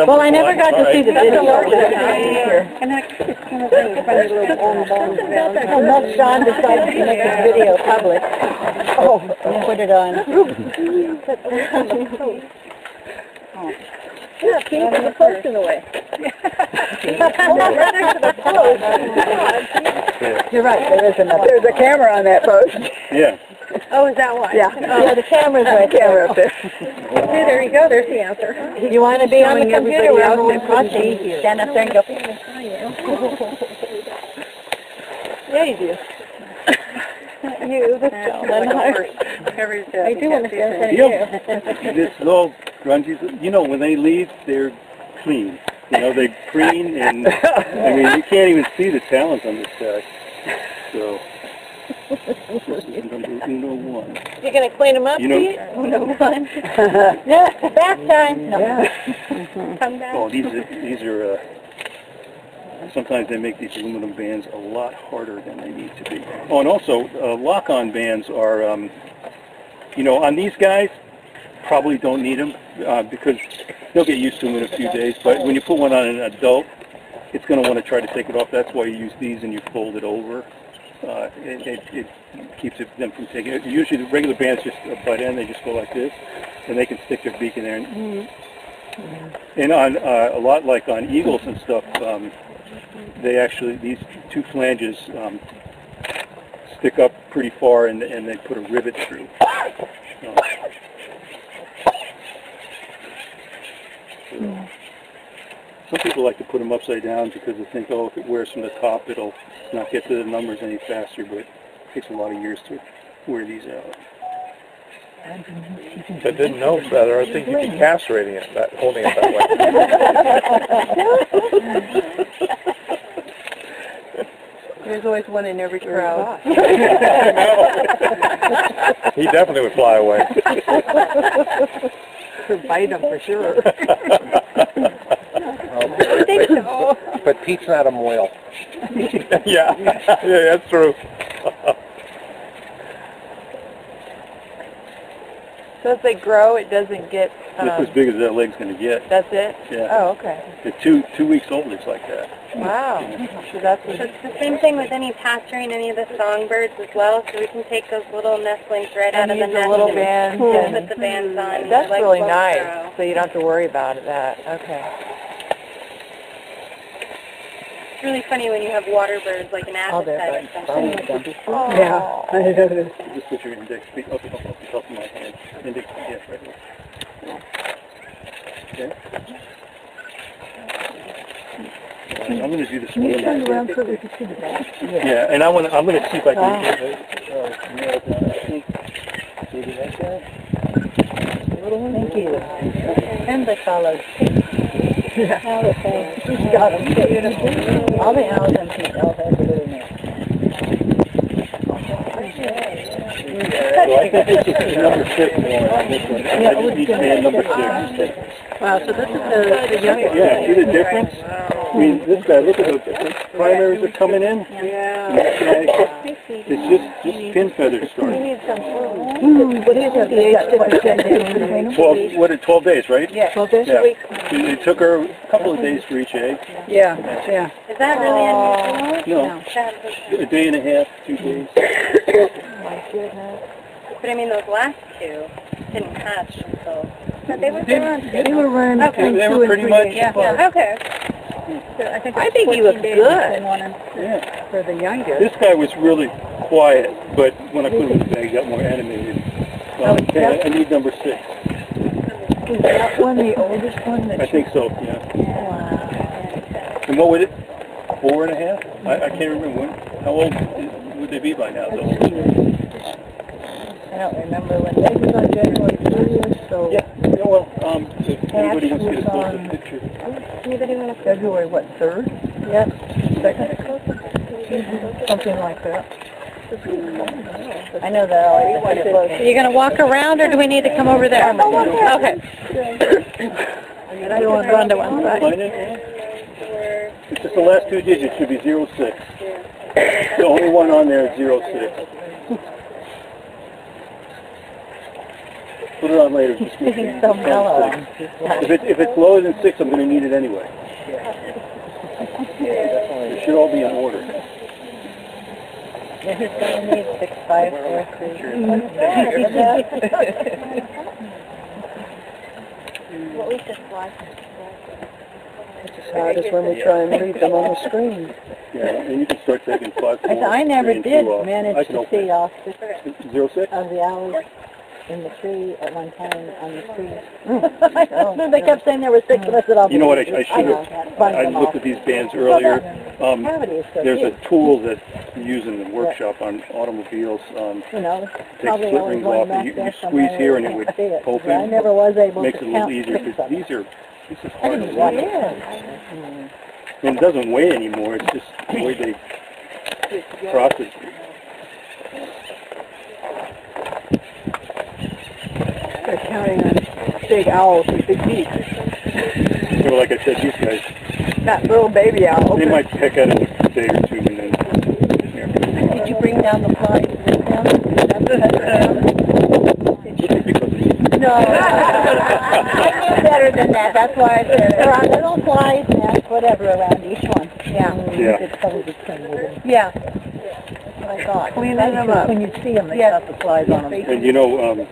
Well, I never got to see the video. And that's kind of funny little bones. Unless Sean decided to make his video public. Oh, and put it on. Yeah, keep the post in the way. You're right, there is another. There's a camera on that post. Yeah. Oh, is that why? Yeah, yeah, the camera's right Camera up there. Okay, there you go. There's the answer. You want to be on the computer where everyone's watching? Stand up there and go. Yeah, you do. You, the I do want to say You know, this little grungies, you know, when they leave, they're clean. You know, they're clean, and I mean, you can't even see the talons on this guy. So, this is number 1. You're going to clean them up, you know, Pete? Number 1. No, bath time. No. Yeah. Come back. Oh, these are sometimes they make these aluminum bands a lot harder than they need to be. Oh, and also, lock-on bands are, you know, on these guys, probably don't need them because they'll get used to them in a few days. But when you put one on an adult, it's going to want to try to take it off. That's why you use these and you fold it over. It keeps them from taking it. Usually the regular bands just butt in, they just go like this, and they can stick their beak in there. And on a lot like on eagles and stuff, they actually, these 2 flanges stick up pretty far, and they put a rivet through. Some people like to put them upside down because they think, oh, if it wears from the top, it'll not get to the numbers any faster, but it takes a lot of years to wear these out. If I didn't know better, I think you'd be castrating it, not holding it that way. There's always one in every crowd. He definitely would fly away. Could bite him for sure. I think so. But Pete's not a moil. Yeah, that's true. So if they grow, it doesn't get... Just as big as that leg's going to get. That's it? Yeah. Oh, okay. At 2 weeks old, it's like that. Wow. So that's So it's the same thing with any pasturing, any of the songbirds as well. So we can take those little nestlings right out of the nest little bands and put the bands on. That's like really both nice. grow. So you don't have to worry about that. Okay. It's really funny when you have water birds like an appetite or something. Oh. Yeah. Just put your index feet up the top of my hand. Index, yes, right there. Okay. I'm going to do this one. Around so we can see the back. Yeah, and I'm going to see if I can get it. Maybe like that. Thank you. And they followed. Yeah. Got them. All the owls and Pete all have a little nest. So I think this is number 6 one on this one. I just need stand number 6. Wow, so this is the youngest. Yeah, see the difference? I mean, this guy, look at the primaries are coming in. Yeah. It's just pin feathers starting. What is the age difference? 12 days, right? Yeah. 12 days? Yeah. It took her a couple of days for each egg. Yeah. Is that really unusual? No, a day and a half, 2 days. My goodness. But I mean, those last 2 didn't hatch until... But they were They were running Okay. They were pretty much. Yeah. Okay. So I think you look good Yeah. for the youngest. This guy was really quiet, but when I put him in the bag, he got more animated. Okay, I need number 6. Is that one the oldest one? I think so, yeah. Wow. And what was it? 4 and a half? I can't remember. How old would they be by now, though? I don't remember when they was on January 30th, so... Yeah, well, if anybody wants to get a closer picture. Anybody want to... February, what, 3rd? Yep. 2nd? Something like that. I know they're always close. Are you going to walk around, or do we need to come over there? Okay. And I don't want to run to one side. Find it? It's just the last two digits should be 06. The only one on there is 06. Put it on later. Just He's so mellow. If it's lower than 6, I'm going to need it anyway. It should all be in order. He's going to need 6543. What was this one? It's as hard as when we try and read them on the screen. Yeah, and you can start taking 5, 4, I never 3, and did 2 off. manage to see all 6 06? of the owls in the tree at one time on the tree. They kept saying there were 6, and I said, You know what, I should have, I looked at these bands earlier. There's a tool that you use in the workshop on automobiles. You know, Takes probably split always rings going off back and you there squeeze here and it would somewhere. open. I never was able Makes to it a little count easier 6 because of them. this is hard to watch. And it doesn't weigh anymore, it's just the way they process it. They're counting on big owls with big beaks. So like I said, these guys, Not little baby owls. they might peck at it a day or two and then... Did you bring down the flies with them? No. I knew better than that. That's why I said there are little flies nests, whatever, around each one. Yeah. Yeah. It's probably clean with them. Yeah. That's what I thought. Cleaning them up. When you see them, they got the flies on them. And you know,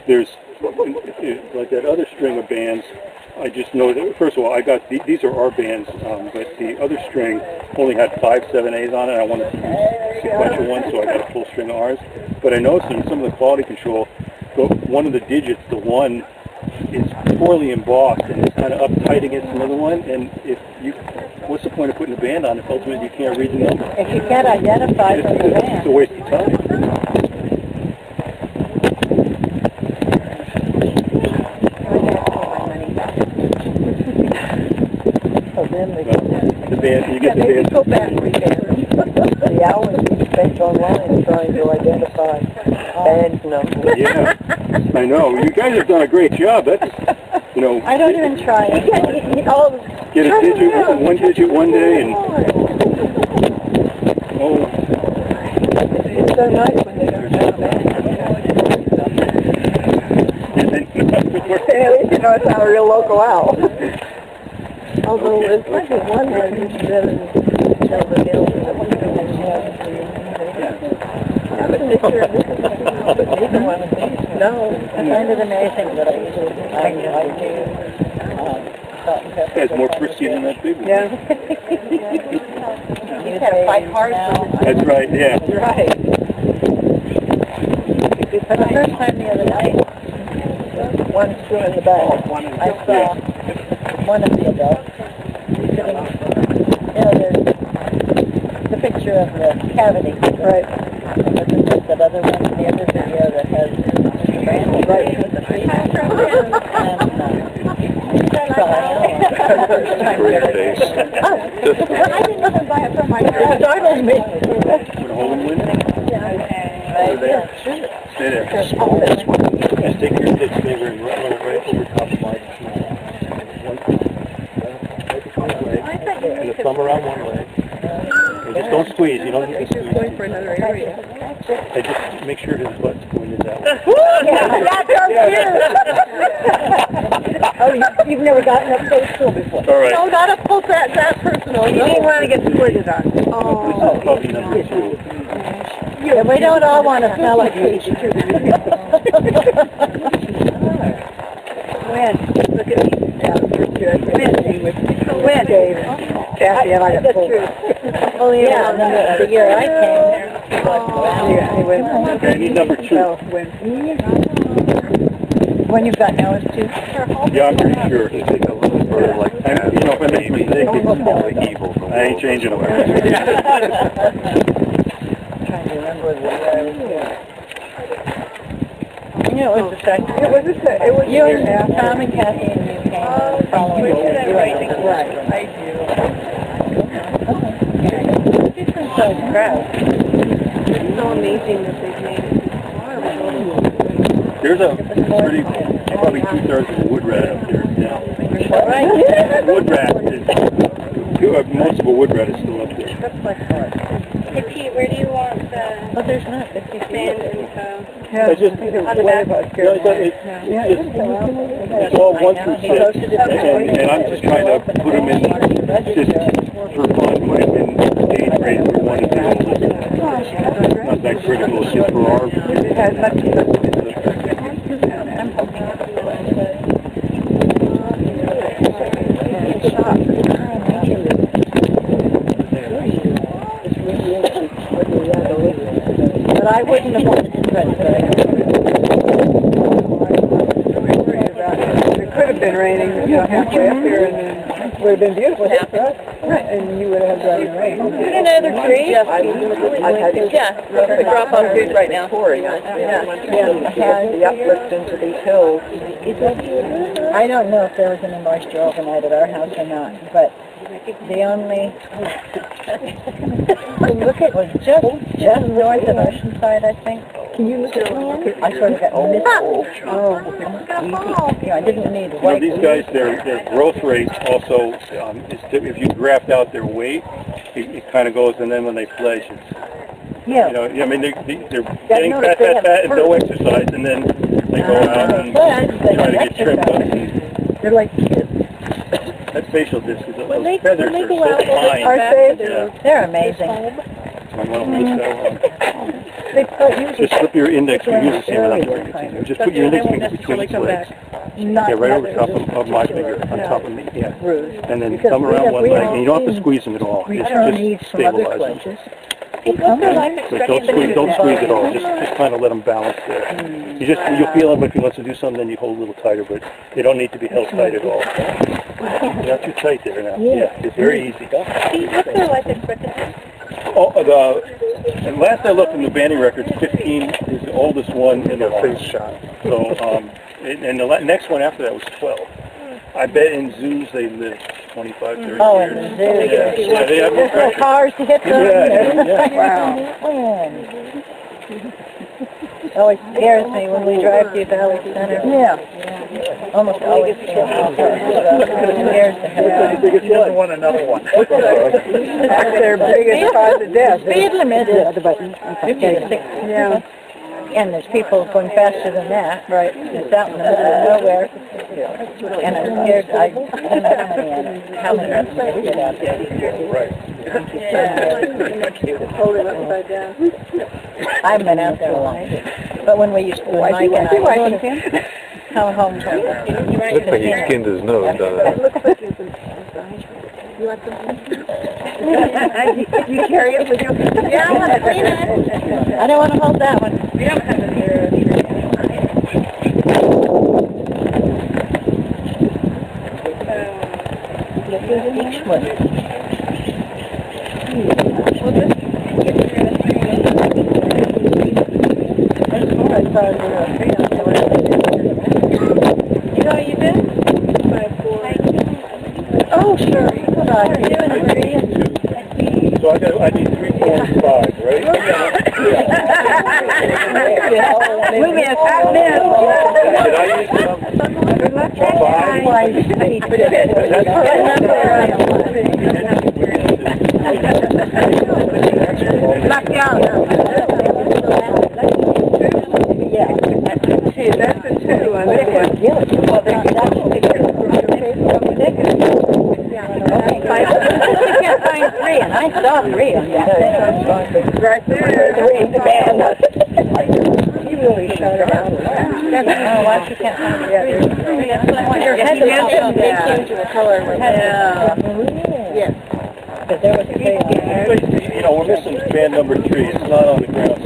there's, like that other string of bands, I just know that, first of all, I got, these are our bands, but the other string only had 5 7/8s on it. I wanted to use sequential ones, so I got a full string of ours. But I noticed in some of the quality control, one of the digits, the 1, is poorly embossed and it's kind of uptight against another one. And if you, what's the point of putting a band on if ultimately you can't read the number? If you can't identify from the It's band. a waste of time. So then we The band, you get the band. Go back and reband them. the owl is spent online trying to identify band numbers. Yeah, I know. You guys have done a great job. That's, you know. I don't even try it. Get a digit, one digit one day, and oh, It's so nice when they don't have that. At least you know it's not a real local owl. Although it's like one where you should have the hills and the No, I find it amazing that I usually that's more frisky than that big one. Yeah. You gotta fight hard now. That's right, yeah. Right. For the first time the other night, one screw in the back, I saw one of the adults sitting, you know, there's the picture of the cavity, right? And then there's that other one, the other video that has Mr. Brand right with the tree. Great face. I didn't even buy it for myself. It startled me. Want to hold them, Lynn? Yeah, sure. Stay there. Just take your index finger and run it right over top of my and the thumb around one leg. And just don't squeeze. You don't need to squeeze. Going for another area. And just make sure his butt's pointed out. Oh, you've never gotten up close to him before. All right. No, not up close that personal. You didn't want to get squirted on. This is puppy number 2. Yeah, we don't all want to smell like fish. When? Look at me. When? Kathy and I got pulled. Oh, yeah, the year I came. Okay, I need number 2. When you've got nose too? Yeah, I'm pretty sure. Take a little bird like that. You know, if I make a mistake, I ain't changing them. Trying to remember the year I was here. You know, it was the second. It was You and Tom and Kathy and you came the following year. Right, I do. Different size crowd. It's so amazing that they've made it this far. There's a pretty, probably 2/3 of the wood rat up there now. Wood rat is, most of a wood rat is still up there. Hey Pete, where do you want the there's not 50 feet. band info? I just, it's all 1 through 6, and I'm just trying to put them in, just for fun, put them in stage rate for 1 and 2. Not that critical, it's just for our... But I wouldn't have wanted to try to put it. It could have been raining, you know, halfway up here, and then it would have been beautiful for us. And you would have had dry rain. Is it another tree? Yeah. The drop off good right now. The uplift into these hills. I don't know if there was any moisture overnight at our house or not, but the only look at was just north of Oceanside, I think. Can you look at it? I sort of got missed. Yeah, I didn't need white. These guys, their growth rate also is if you graph out their weight, it kind of goes, and then when they fledge, it's I mean they're getting fat, and no exercise, and then they go out and try to get trimmed up. They're like kids. That facial disc is those feathers are so fine. They're amazing. Just slip your index finger, just put your index finger between its legs. Yeah, right over top of my finger, on top of me, and then thumb around one leg, and you don't have to squeeze them at all. It's just stabilize them. But don't squeeze at all. Just kind of let them balance there. You'll feel them if you want to do something, then you hold a little tighter, but they don't need to be held tight at all. You're not too tight there now. Yeah, it's very easy. What's their life expectancy? And last I looked in the banding records, 15 is the oldest one in the face shot. So, and the next one after that was 12. I bet in zoos they live 25, 30 years. Oh, in the zoo. Yeah, they have little cars to hit them. Wow. It always scares me when we drive through Valley Center. Yeah. Almost always scares the heck out of me. You don't want another one. That's their biggest cause of death. Speed limit is 60. Yeah. And there's people going faster than that. Right. It's out in the middle of nowhere. And I'm scared. I don't know how many of them get out there. Right. Hold it upside down. I haven't been out there a long time. But when we used to, Mike and I come home from looks like he skinned his nose, doesn't it? You want something? You carry it with you? Yeah, I want to clean it. I don't want to hold that one. We don't have it here. Each one. You know what you did? Oh, sure. So I need 3, 4, and 5, right? Moving as fast as Did I use them? 2. That's the 2 on this one. I can't find 3, and I saw 3 on that. Right there. 3 in the band. You really showed it out. Oh, why she can't find 3? Your head is also to a color. Yes. But there was a big we're missing band number 3. It's not on the ground.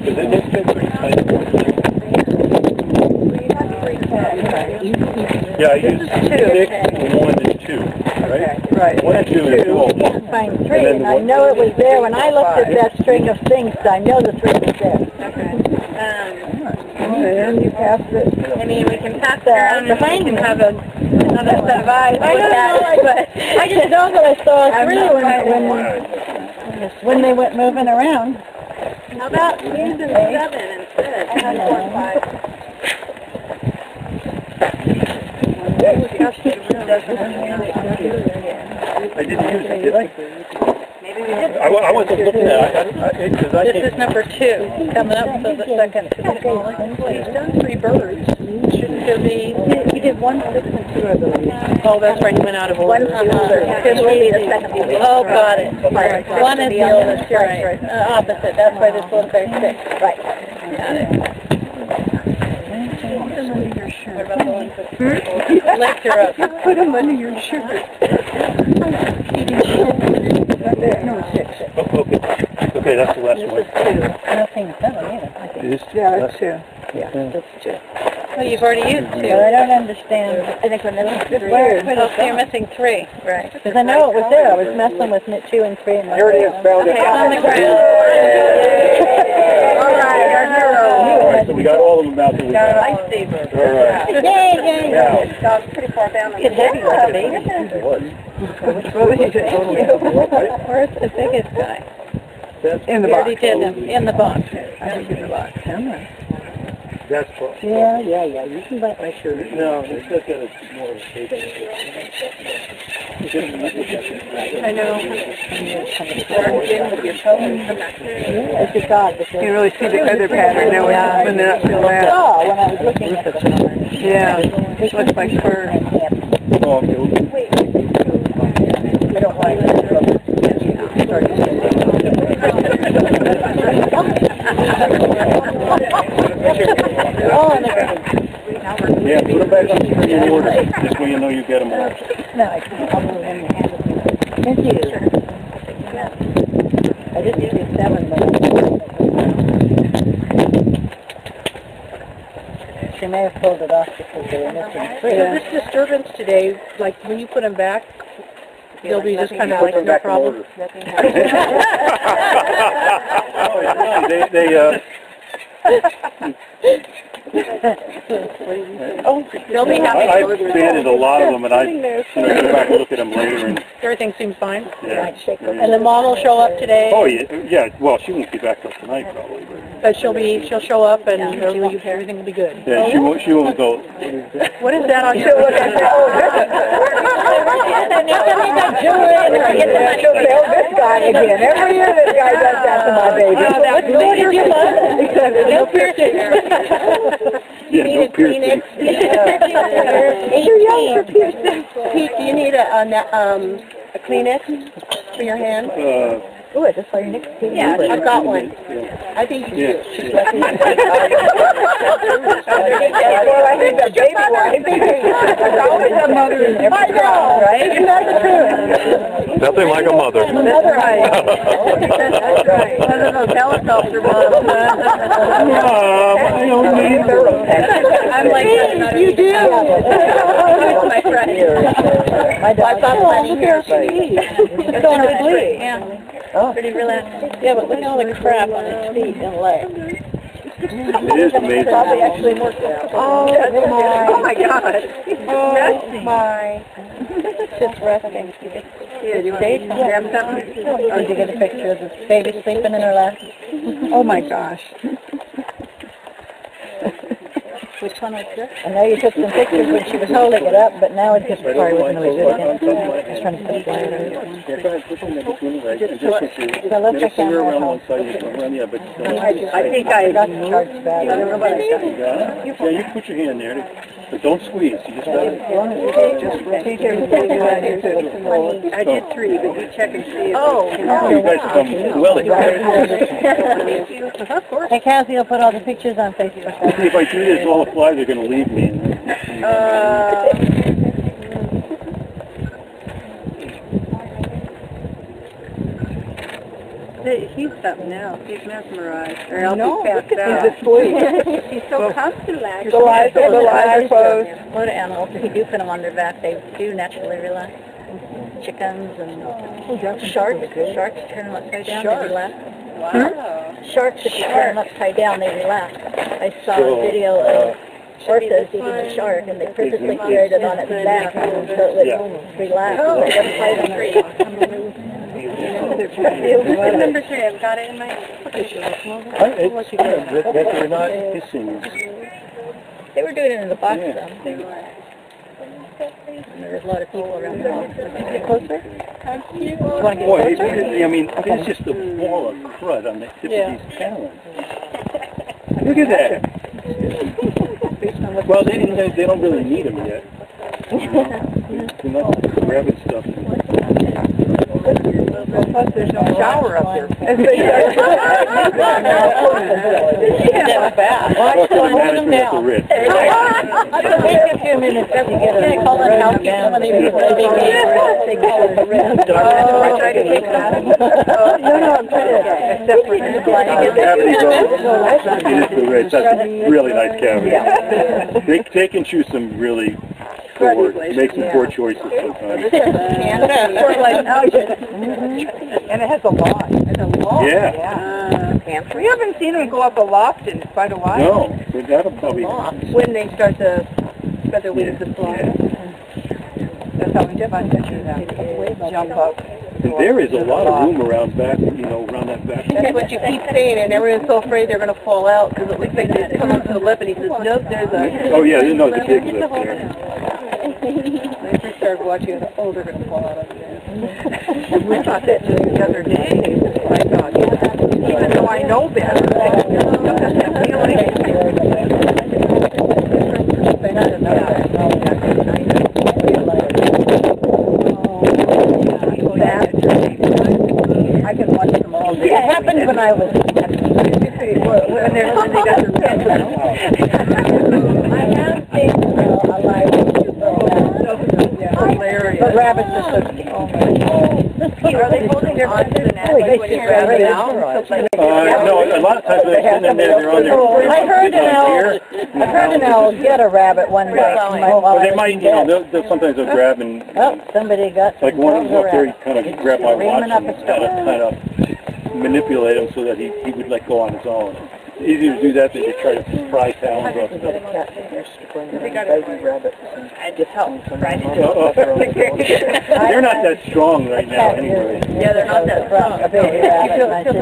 Because it's been pretty tight. Yeah, I used 6 and 1 and 2, right? Right. 1 and 2 is too old. can't find 3, and I know it was there when I looked at that string of things. I know the 3 was there. And you passed it. I mean, we can pass it around and we can have another set of eyes. I just know that I saw 3 when they went moving around. How about using 7 instead? 5. didn't use it, did I? Maybe we did. I wasn't looking at it. This is number 2, coming up for the second. He's done 3 birds. Shouldn't there be? He did 1, 6, and 2, I believe. Oh, that's right, he went out of order. This will be the second. Oh, got it. Right. 1 is the oldest, right. Opposite, that's why this little bear's 6. Right. Got it. What about the ones that lift her up? Put them under your shirt. No, 6. Oh, okay. Okay, that's the last one. Nothing seven either. It is? Yeah, that's 2. Yeah, that's 2. Oh, you've already used 2. I don't understand. I think we're missing 3. Oh, so you're missing 3. Right. Because I know it was there. I was messing with 2 and 3. And Here it is, found it. Okay, on the ground. All right, our hero. So we got all of them out that we Got a got. lightsaber. All right. Yay. Yeah. Dog's pretty far down. It's heavy like a baby. It was. Where's the biggest guy? In the We already box. did him. In the box. That's close. Yeah. You can buy my shirt. No, it's just got a more of a shape. I know. It's a dog. You can really see the feather pattern now when they're up to the left. Oh, when I was looking at it. Yeah, it looks like fur. Oh, okay. I don't like it. Yeah, put them back on the order. This way you know you get them all. No, I can't. I'll move in and hand it to her. Thank you. I just used 7, but she may have pulled it off because they were missing 3. So this disturbance today, like when you put them back, they'll be just kind of like no problem. Oh, it's fine. They'll be happy. I've banded a lot of them, and I go back and look at them later. And Everything seems fine. yeah. And the mom will show up today. Oh yeah. Well, she won't be back till tonight probably. But she'll show up and everything will be good. Yeah, she won't go. What is that on your? She'll say, oh, this guy again. Every year this guy does that to my baby. What did you love? No piercing. Yeah, no piercing. You're young for piercing. Pete, do you need a Kleenex for your hand? Ooh, I just saw your next Pete. Yeah, I've got one. I think you do. I think the baby one. There's always a mother in every child, right? Isn't that the truth? Nothing like a mother. Another eye. That's right. One of those helicopter moms. I don't need her. I'm like, you do. My friend. My dog's funny here. It's on her sleeve. Yeah. Oh. Pretty relaxed. Yeah, but look at all the crap on its feet and legs. It is amazing. Probably actually more comfortable. Oh my God. Oh my. Just resting. Yeah, do you want to grab something? Did you get a picture of the baby sleeping in her lap? Oh my gosh. Which one was this? I know you took some pictures when she was holding it up, but now it just probably wasn't really good again. I was trying to put fly it over. So let's check down there. I think I got the charge bag. Yeah, you put your hand there, but don't squeeze. You just gotta. I did 3, but you check and see. Oh, You guys come well. of course. Hey, Cassie will put all the pictures on Facebook. If I do this, all the flies are going to leave me. He's something else. He's mesmerized. Or else he's passed out. He's asleep. He's so comfortable. The eyes are closed. A lot of animals, if you do put them on their back, they do naturally relax. Chickens and sharks. Sharks turn them upside down, they relax. Wow. Sharks, if you turn them upside down, they relax. I saw a video of horses eating a shark, and they purposely carried it on its back so it would relax. Oh. It doesn't fight them free. Number 3, I've got it in my... You're not hissing. They were doing it in the box, Yeah. though. There's a lot of people around the house. Get closer? Boy, I mean, there's just a ball of crud on the tip of these talons. Look at that. Well, they don't really need them yet. They're not grabbing stuff. Plus, there's no shower up there. That was bad. Well, that's the management of the Ritz. It takes a few minutes to get them. They call it house down. They call it the Ritz. No, I'm good. Except for the Cavities it is the Ritz. That's a really nice cavity. They can choose some really make some poor choices sometimes. And it has a lot. Yeah. We haven't seen them go up a loft in quite a while. No, but that'll probably... When they start to spread their wings and fly. That's how we did jump up. And there is a lot of room around back, around that back. That's what you keep saying, and everyone's so afraid they're going to fall out because it looks like they come up to the lip, and he says, nope, there's a... Oh yeah, there's the big lip there. They first started watching, oh, they're going to fall out of there. We thought that just the other day. I thought, even though I know better, I still got that feeling. I can watch them all day. It happened when I was... When they got their pants out. I have seen alive. Hilarious. But rabbits are so cute. Are they holding on to the net like when you're Rabbit grabbing out? No, a lot of times they're sitting in there, they're on their... I heard an owl get a rabbit one day. Well, they might, they'll sometimes they'll grab and... Oh, somebody got Like one up there, he kind of grabbed my watch Screaming up and a storm. kind of manipulate him so that he would let go on his own. It's easier to do that than to try to pry talons off. They got baby rabbits. I just helped right into They're not that strong right now anyway. Yeah, they're not that strong. a baby rabbit. And I said,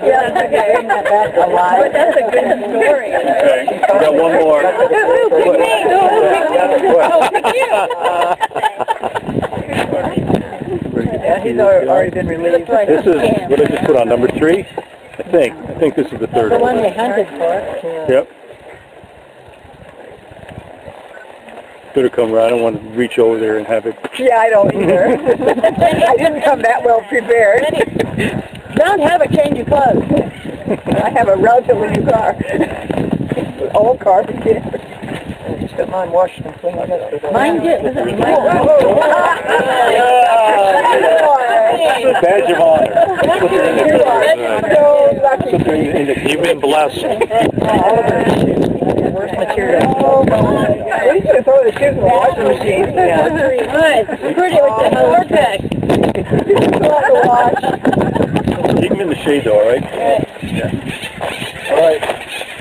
Yeah, okay. But that's a good story. Okay, we got one more. Yeah, he's already been released. This is what I just put on, number 3? I think this is the third The one one. they hunted for. Yep. Better come right. I don't want to reach over there and have it. Yeah, I don't either. I didn't come that well prepared. Don't have it, change your clothes. I have a relatively new car. Old car. Just got mine washed and cleaned up. Mine did. Badge of honor. So lucky. You've been blessed. Worst material. Oh my. We should have thrown the shoes in the washing machine. Yeah. Good. Pretty with the vortex. Keep them in the shade though, all right? Yeah. All right.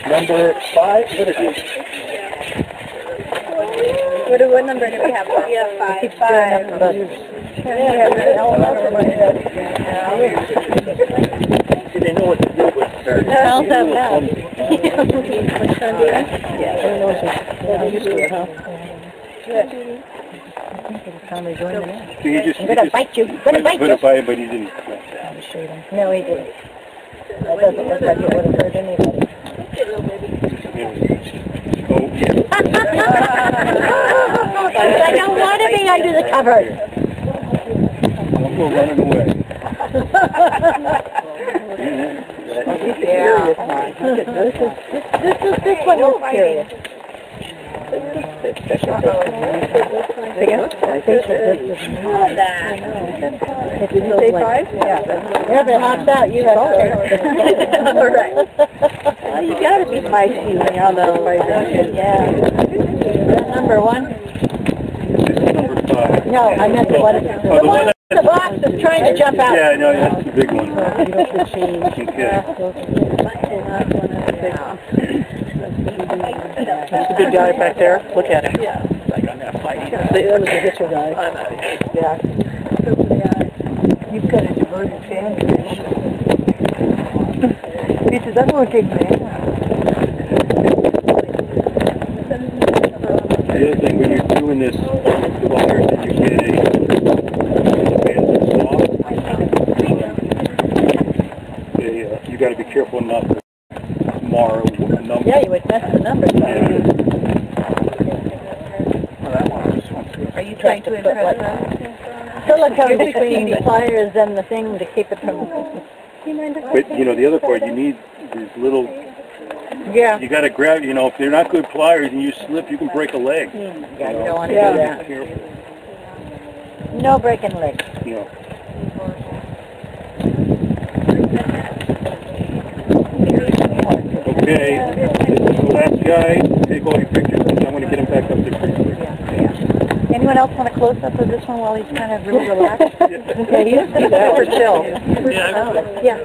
Number 5. What is it? What number do we have? We have 5. 5. Do they know what to do with her? How's that bad? So you just... I'm going to bite you. I'm going to bite Put you. it by, but he didn't. No, he didn't. That doesn't look like it would have hurt anybody. Oh, yeah. I don't want to be under the covers. We're running away. Yeah. This one is serious. Did you say 5? Yeah. Yeah, but hopped out. You have to. All right. Well, you got to be feisty when you're on the spider. Yeah. Number 1? This is number 5. No, I meant the one. The one in the box is trying to jump out. Yeah, I know, that's the big one. Okay. That's the big guy back there. Look at him. Yeah. That was a hitcher guy. Yeah. You've got a diverted family. He says, I'm going to take my The other thing when you're doing doing this pliers and you get a band that's soft, you got to be careful not to mar a number. Yeah, you would mess the numbers up. Are you trying to impress us? Silicone between the pliers and the thing to keep it from... But, you know, the other part, you need these little... Yeah. You got to grab, you know, if they're not good pliers and you slip, you can break a leg. Yeah, you don't want to So do be that. careful. No breaking legs. You know. Okay, this is the last guy. Take all your pictures because I want to get him back up there pretty quick. Anyone else want a close-up of this one while he's kind of really relaxed? Yeah, he's super chill. Yeah.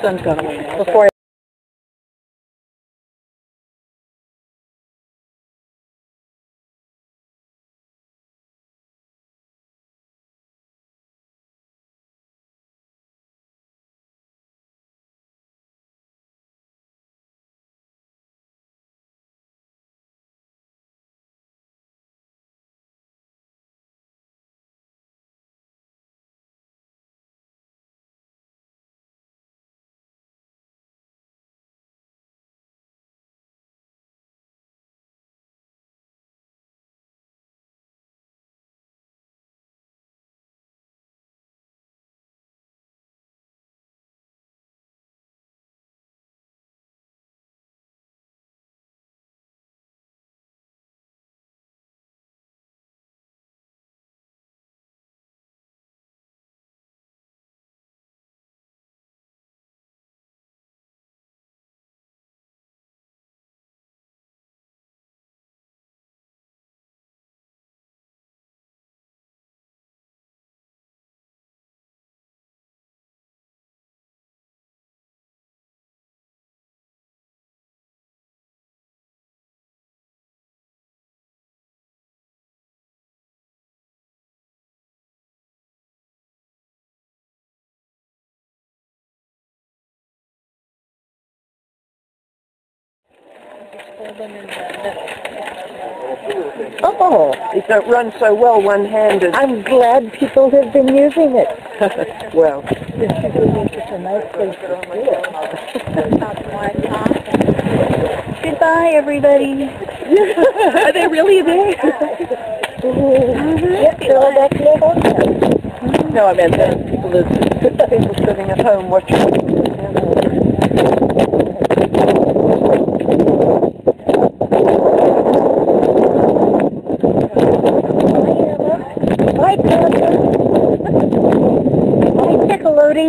Sun's gone away now. Before Oh, it don't run so well one-handed. I'm glad people have been using it. Well, It's such a nice place to do it. goodbye, everybody. Are they really there? Yep, they're all back to their hotel. No, I meant that people sitting at home watching. Bye, Panda. Bye, Piccolodi.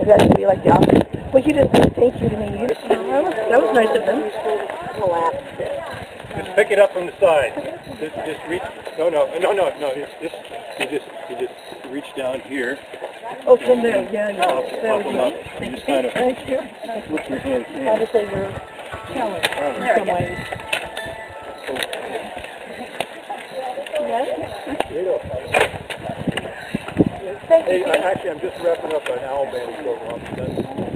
That should be like the opposite. Well, you didn't thank you to me. That was nice of them. Just pick it up from the side. Just reach. No. Just you just reach down here. Oh, from there. Yeah. Pop them up. You just kind of Thank you. flip your hands in. How to say your challenge in some ways. Hey, actually, I'm just wrapping up an owl bandage program.